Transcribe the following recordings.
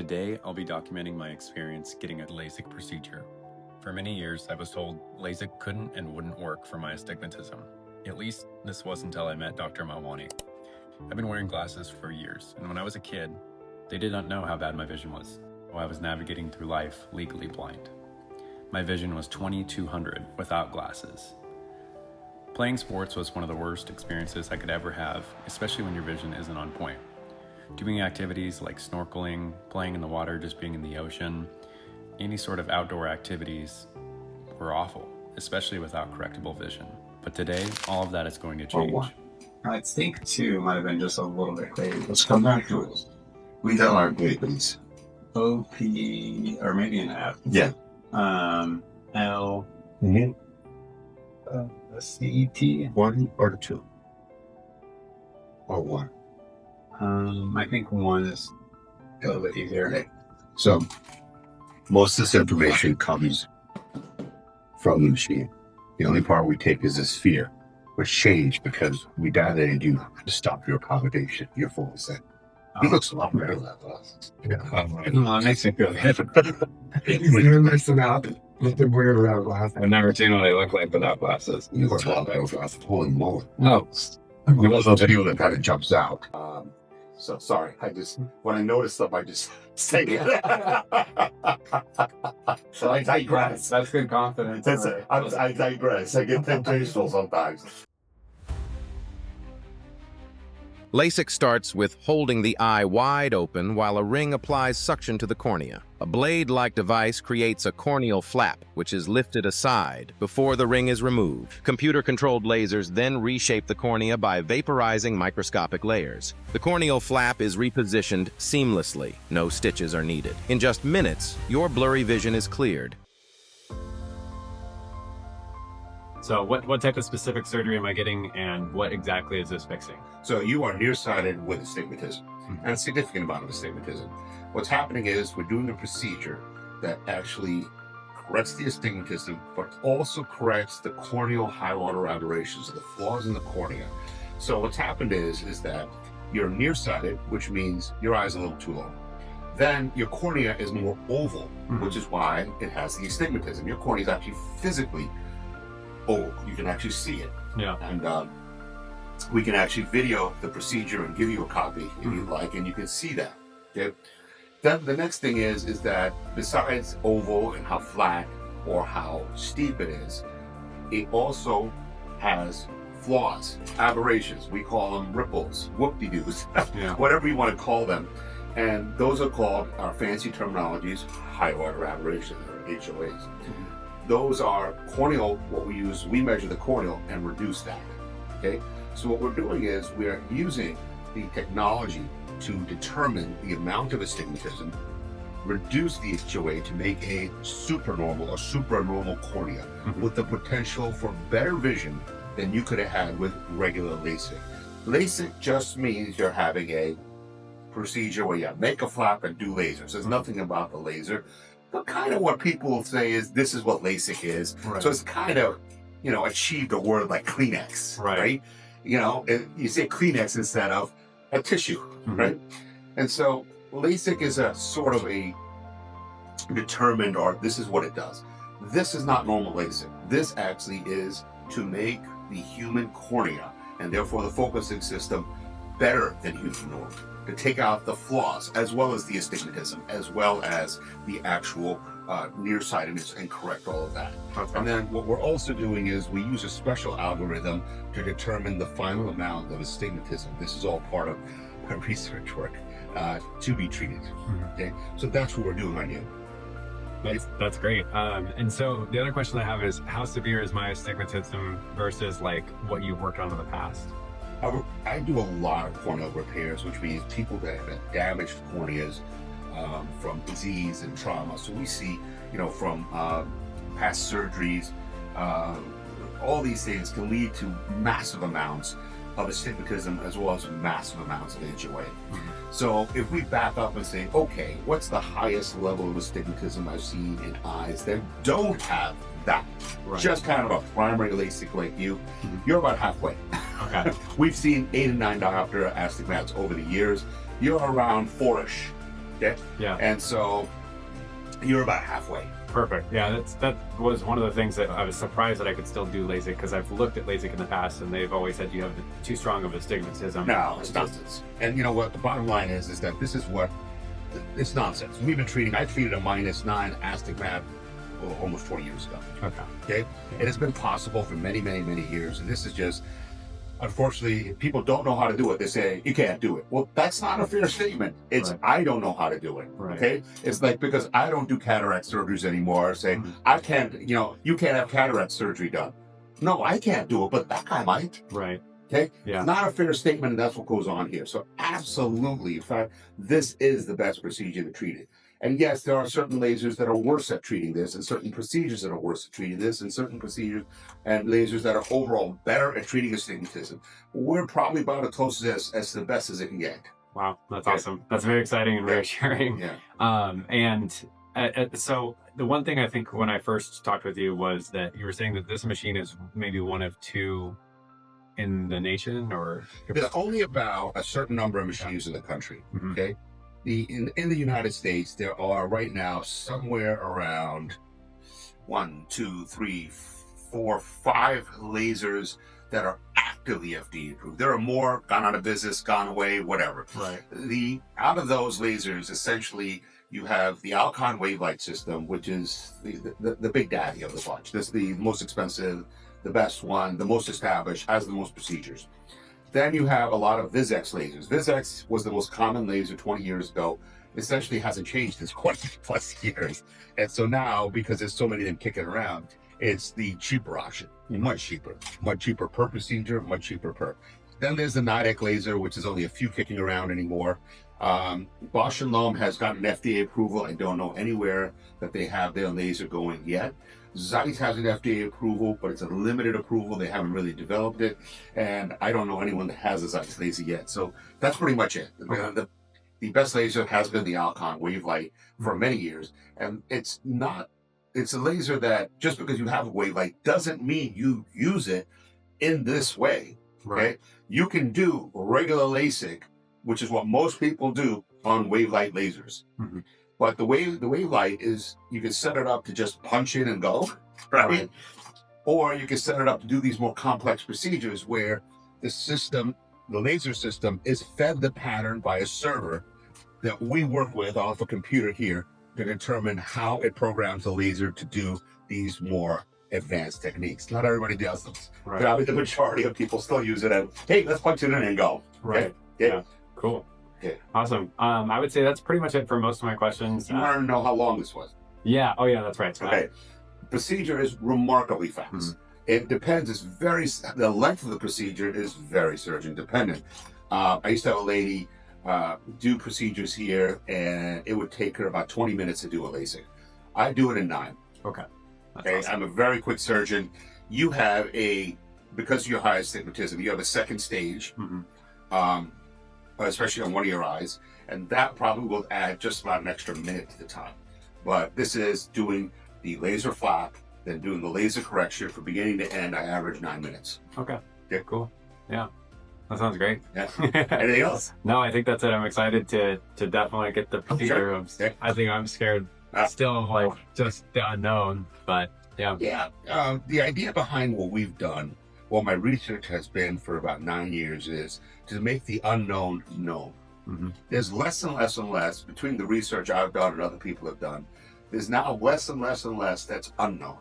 Today, I'll be documenting my experience getting a LASIK procedure. For many years, I was told LASIK couldn't and wouldn't work for my astigmatism. At least, this was until I met Dr. Motwani. I've been wearing glasses for years, and when I was a kid, they did not know how bad my vision was, while I was navigating through life legally blind. My vision was 2200 without glasses. Playing sports was one of the worst experiences I could ever have, especially when your vision isn't on point. Doing activities like snorkeling, playing in the water, just being in the ocean, any sort of outdoor activities were awful, especially without correctable vision. But today, all of that is going to change. I think 2 might have been just a little bit crazy. Let's come back to it. We don't like grades. OP, or maybe an F. Yeah. L. Mm-hmm. CET. 1 or 2? Or 1? I think 1 is a little bit easier. Okay. So, most of this information comes from the machine. The only part we take is the sphere, which changed because we dilated you to stop your accommodation, your full set. He looks a lot better than that glass. It makes me feel good. You're messing up. Looking weird without glasses. I've never seen what they look like without glasses. You look a lot better with glasses. Holy moly. Oh. There was a video that kind of jumps out. So sorry, when I notice stuff, I just say it. So I digress. That's good confidence. That's it. I digress. I get temptation sometimes. LASIK starts with holding the eye wide open while a ring applies suction to the cornea. A blade-like device creates a corneal flap, which is lifted aside before the ring is removed. Computer-controlled lasers then reshape the cornea by vaporizing microscopic layers. The corneal flap is repositioned seamlessly. No stitches are needed. In just minutes, your blurry vision is cleared. So what type of specific surgery am I getting, and what exactly is this fixing? So you are nearsighted with astigmatism, and a significant amount of astigmatism. What's happening is we're doing a procedure that actually corrects the astigmatism, but also corrects the corneal high-order aberrations, the flaws in the cornea. So what's happened is that you're nearsighted, which means your eye's a little too long. Then your cornea is more oval, which is why it has the astigmatism. Your cornea is actually physically oval. You can actually see it. Yeah. And we can actually video the procedure and give you a copy if you'd like, and you can see that. Okay. Then the next thing is that besides oval and how flat or how steep it is, it also has flaws, aberrations. We call them ripples, whoop-de-doos, whatever you want to call them. And those are called, our fancy terminologies, high-order aberrations, or HOAs. Those are corneal, what we use, we measure the corneal and reduce that, okay? So what we're doing is we're using the technology to determine the amount of astigmatism, reduce the HOA to make a supernormal or supranormal cornea with the potential for better vision than you could have had with regular LASIK. LASIK just means you're having a procedure where you make a flap and do lasers. There's nothing about the laser. But kind of what people will say is this is what LASIK is. Right. So it's kind of, achieved a word like Kleenex, right? You say Kleenex instead of a tissue, right? And so LASIK is a sort of a determined, or this is what it does. This is not normal LASIK. This actually is to make the human cornea, and therefore the focusing system, better than human normal. To take out the flaws, as well as the astigmatism, as well as the actual nearsightedness, and correct all of that. Okay. And then what we're also doing is we use a special algorithm to determine the final amount of astigmatism. This is all part of my research work to be treated. Okay, so that's what we're doing on you. That's great. And so the other question I have is, how severe is my astigmatism versus like what you've worked on in the past? I do a lot of corneal repairs, which means people that have had damaged corneas from disease and trauma. So we see, from past surgeries, all these things can lead to massive amounts of astigmatism as well as massive amounts of HOA. So if we back up and say, okay, what's the highest level of astigmatism I've seen in eyes that don't have that? Right. Just kind of a primary LASIK like you, you're about halfway. Okay. We've seen 8 and 9 diopter astigmats over the years. You're around 4-ish. Okay. Yeah. And so you're about halfway. Perfect. Yeah, that was one of the things that I was surprised that I could still do LASIK, because I've looked at LASIK in the past and they've always said you have too strong of astigmatism. No, it's nonsense. And you know what? The bottom line is that this is what it's nonsense. We've been treating. I treated a -9 astigmat almost 20 years ago. Okay. It has been possible for many, many, many years, and this is just. Unfortunately, people don't know how to do it. They say, you can't do it. Well, that's not a fair statement. It's, I don't know how to do it. Right. Okay. It's like, because I don't do cataract surgeries anymore, saying, I can't, you can't have cataract surgery done. No, I can't do it, but that guy might. Right. Okay. Yeah. Not a fair statement, and that's what goes on here. So absolutely, in fact, this is the best procedure to treat it. And yes, there are certain lasers that are worse at treating this, and certain procedures that are worse at treating this, and certain procedures and lasers that are overall better at treating astigmatism. We're probably about as close as the best as it can get. Wow, that's awesome. That's very exciting and reassuring. Yeah. So the one thing I think when I first talked with you was that you were saying that this machine is maybe one of 2 in the nation, or there's only about a certain number of machines in the country. Okay. In the United States, there are right now somewhere around 1, 2, 3, 4, 5 lasers that are actively FDA approved. There are more gone out of business, gone away, whatever. Right. Out of those lasers, essentially, you have the Alcon wave-light system, which is the big daddy of the bunch. This is the most expensive, the best one, the most established, has the most procedures. Then you have a lot of Visex lasers. Visex was the most common laser 20 years ago. Essentially hasn't changed in 20+ years. And so now, because there's so many of them kicking around, it's the cheaper option. Much cheaper per procedure, much cheaper per. Then there's the Nidec laser, which is only a few kicking around anymore. Bausch & Lomb has gotten FDA approval. I don't know anywhere that they have their laser going yet. Zeiss has an FDA approval, but it's a limited approval. They haven't really developed it. And I don't know anyone that has a Zeiss laser yet. So that's pretty much it. The best laser has been the Alcon Wavelight for many years. And it's a laser that just because you have a Wavelight doesn't mean you use it in this way. Okay. You can do regular LASIK, which is what most people do on Wavelight lasers. But the Wavelight is, you can set it up to just punch in and go, right? Or you can set it up to do these more complex procedures where the laser system is fed the pattern by a server that we work with off a computer here to determine how it programs the laser to do these more advanced techniques. Not everybody does them. But the majority of people still use it as, hey, let's punch it in and go. Right. Okay? Yeah. Cool. Okay. Awesome. I would say that's pretty much it for most of my questions. You want to know how long this was? Yeah. Oh, yeah, that's right. Okay. Procedure is remarkably fast. It depends. The length of the procedure is very surgeon dependent. I used to have a lady do procedures here, and it would take her about 20 minutes to do a LASIK. I do it in 9. Okay. Okay. Awesome. I'm a very quick surgeon. You have because of your high astigmatism, you have a second stage. Especially on one of your eyes, and that probably will add just about an extra minute to the time. But this is doing the laser flap, then doing the laser correction from beginning to end. I average 9 minutes. Okay. Yeah. Cool. Yeah. That sounds great. Yeah. Anything else? No, I think that's it. I'm excited to definitely get the procedure. I think I'm scared still of like just the unknown, but yeah. Yeah. The idea behind what we've done, what my research has been for about 9 years, is to make the unknown known. There's less and less and less between the research I've done and other people have done. There's now less and less and less that's unknown.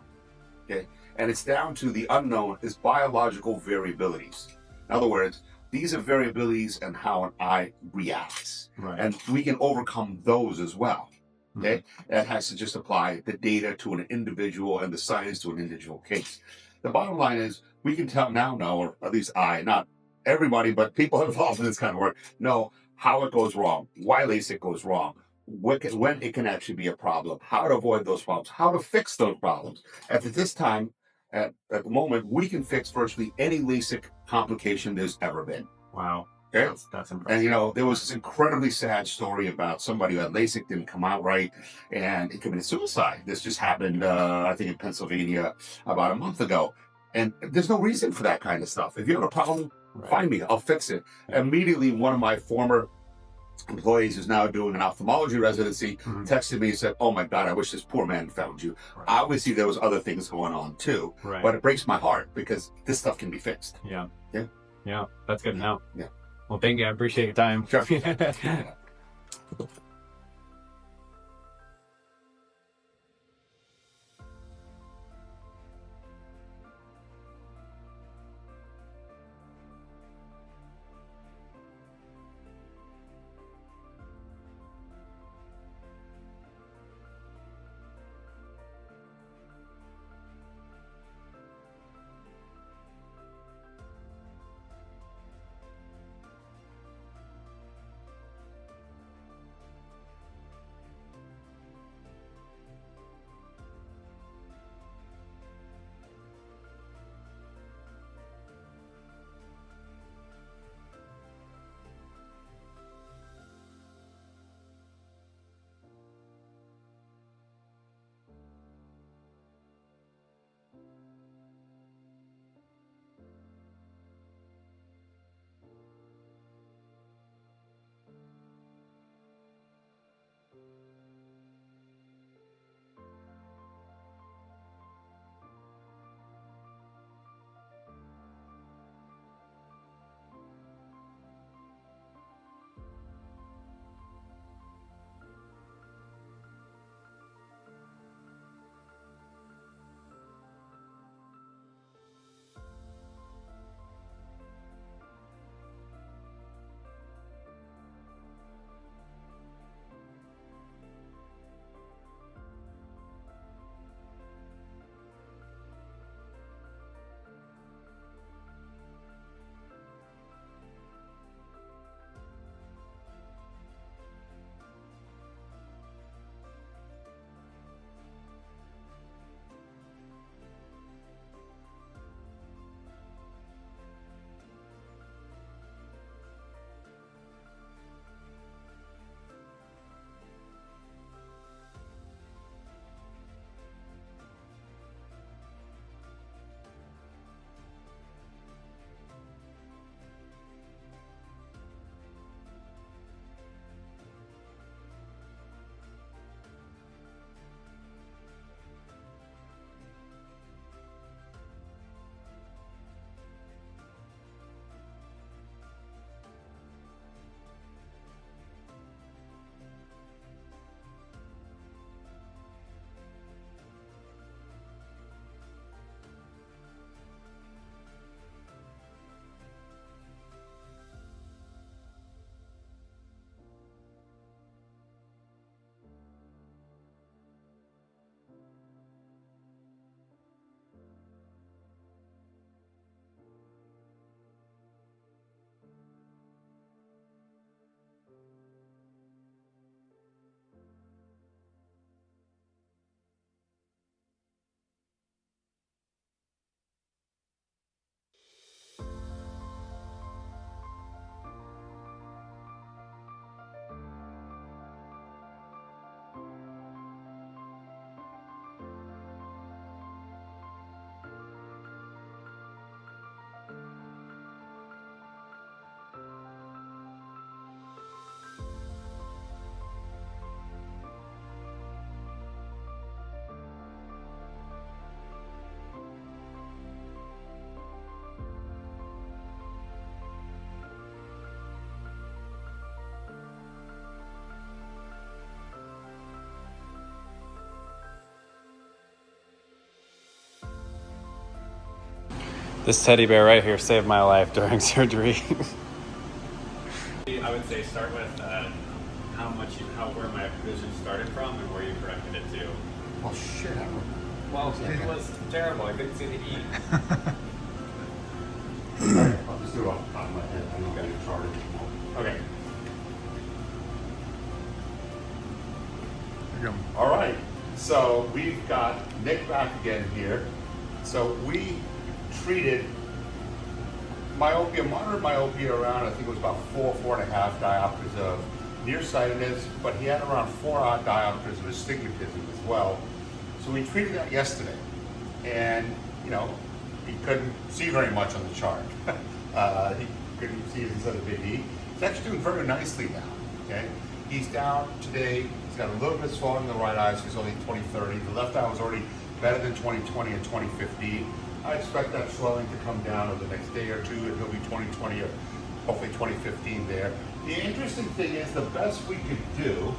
Okay. And it's down to the unknown is biological variabilities. In other words, these are variabilities in how an eye reacts. And we can overcome those as well. Okay. That has to just apply the data to an individual and the science to an individual case. The bottom line is we can now know, or at least not everybody, but people involved in this kind of work, know how it goes wrong, why LASIK goes wrong, when it can actually be a problem, how to avoid those problems, how to fix those problems. At the moment, we can fix virtually any LASIK complication there's ever been. Wow. Okay? That's impressive. And, there was this incredibly sad story about somebody who had LASIK, didn't come out right, and it committed suicide. This just happened, I think, in Pennsylvania about a month ago. And there's no reason for that kind of stuff. If you have a problem, find me. I'll fix it. Immediately, one of my former employees who's now doing an ophthalmology residency texted me and said, "Oh my God, I wish this poor man found you." Right. Obviously, there was other things going on too, Right. but it breaks my heart because this stuff can be fixed. Yeah. Yeah. Yeah. That's good to know. Yeah. Well, thank you. I appreciate your time. Sure. This teddy bear right here saved my life during surgery. I would say start with where my vision started from and where you corrected it to. Oh shit! I don't. Well, it was terrible. I couldn't see the E. I'll just do it off the top of my head. I don't get it charted. Okay. All right. So we've got Nick back again here. So we treated myopia, moderate myopia around, I think it was about 4.5 diopters of nearsightedness, but he had around 4 odd diopters of astigmatism as well. So we treated that yesterday. And, you know, he couldn't see very much on the chart. He couldn't see it instead of big E. He's actually doing very nicely now. Okay, he's down today. He's got a little bit swelling in the right eye, so he's only 20/30. The left eye was already better than 20/20 and 20/15. I expect that swelling to come down over the next day or two, and he'll be 20/20 or hopefully 20/15 there. The interesting thing is the best we could do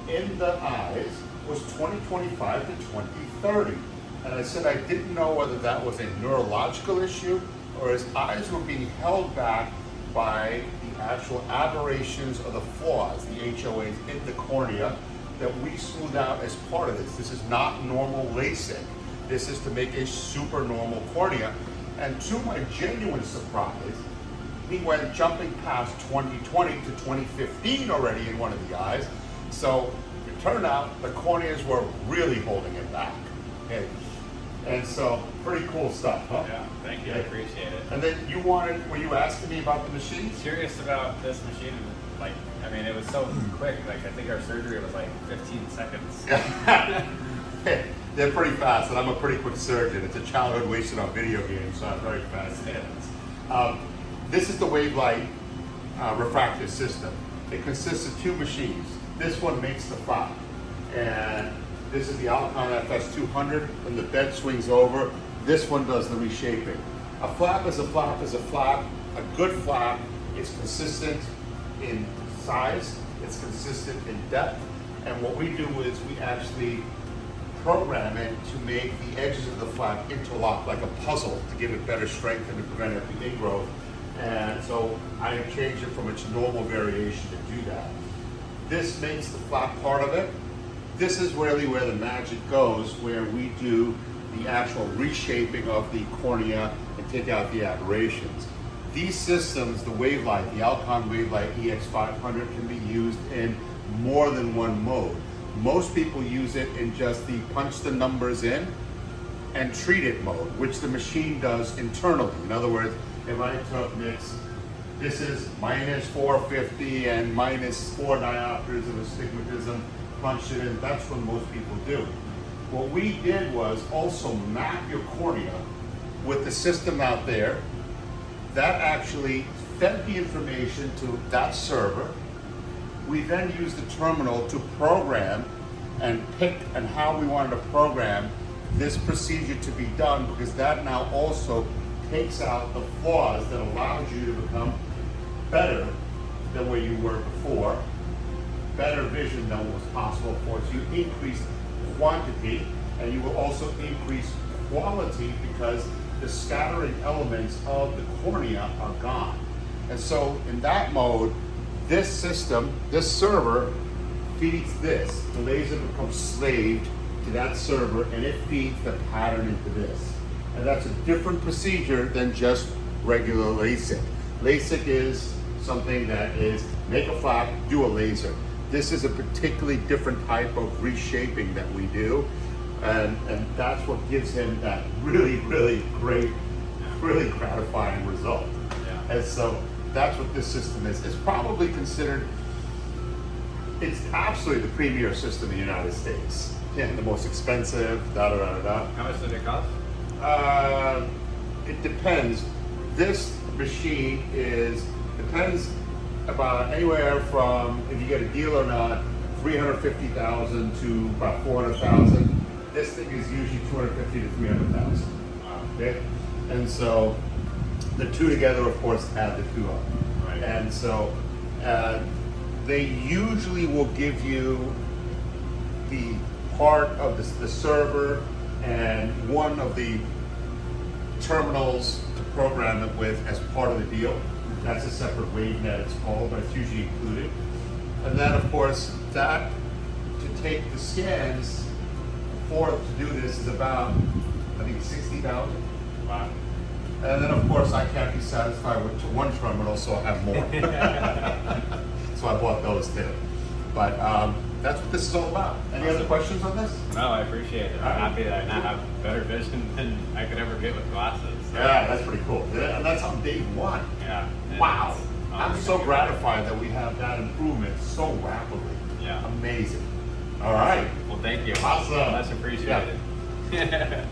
in the eyes was 20/25 to 20/30. And I said I didn't know whether that was a neurological issue or his eyes were being held back by the actual aberrations or the flaws, the HOAs in the cornea that we smooth out as part of this. This is not normal LASIK. This is to make a super normal cornea. And to my genuine surprise, he went jumping past 20/20 to 20/15 already in one of the eyes. So it turned out the corneas were really holding it back. Okay. And so, pretty cool stuff, huh? Yeah, thank you. I appreciate it. And then were you asking me about the machines? Curious about this machine. Like, I mean, it was so quick. Like, I think our surgery was like 15 seconds. They're pretty fast, and I'm a pretty quick surgeon. It's a childhood wasted on video games, so I'm very fast hands. This is the Wavelight refractive system. It consists of two machines. This one makes the flap, and this is the Alcon FS200. When the bed swings over, this one does the reshaping. A flap is a flap is a flap. A good flap is consistent in size, it's consistent in depth, and what we do is we actually program it to make the edges of the flap interlock like a puzzle to give it better strength and to prevent it ingrowth. And so I have changed it from its normal variation to do that. This makes the flap part of it. This is really where the magic goes, where we do the actual reshaping of the cornea and take out the aberrations. These systems, the Wavelight, the Alcon Wavelight EX500, can be used in more than one mode. Most people use it in just the punch the numbers in and treat it mode, which the machine does internally. In other words, if I took this is minus 450 and minus 4 diopters of astigmatism, punch it in, that's what most people do. What we did was also map your cornea with the system out there that actually fed the information to that server. We then used the terminal to program and pick and how we wanted to program this procedure to be done, because that now also takes out the flaws that allows you to become better than where you were before, better vision than what was possible for us. You increase quantity and you will also increase quality because the scattering elements of the cornea are gone. And so in that mode, this system, this server feeds this. The laser becomes slaved to that server and it feeds the pattern into this. And that's a different procedure than just regular LASIK. LASIK is something that is make a flap, do a laser. This is a particularly different type of reshaping that we do. And that's what gives him that really, really great, really gratifying result. Yeah. And so that's what this system is. It's probably considered, it's absolutely the premier system in the United States. Yeah, the most expensive, da-da-da-da-da. How much did it cost? It depends. This machine depends about anywhere from, if you get a deal or not, 350,000 to about 400,000. This thing is usually 250 to 300,000. Okay, and so the two together, of course, add the two up. Right. And so they usually will give you the part of the server and one of the terminals to program it with as part of the deal. That's a separate WaveNet, it's called, but it's usually included. And then, of course, that to take the scans for it to do this is about, I think, 60,000. Wow. And then, of course, I can't be satisfied with one terminal, so I have more. So I bought those too. But that's what this is all about. Any other questions on this? No, I appreciate it. I'm happy that I now have better vision than I could ever get with glasses. So. Yeah, that's pretty cool. Yeah, and that's on day one. Yeah. Wow. I'm so gratified that we have that improvement so rapidly. Yeah. Amazing. All right. Well, thank you. Awesome. Much appreciated. Yeah.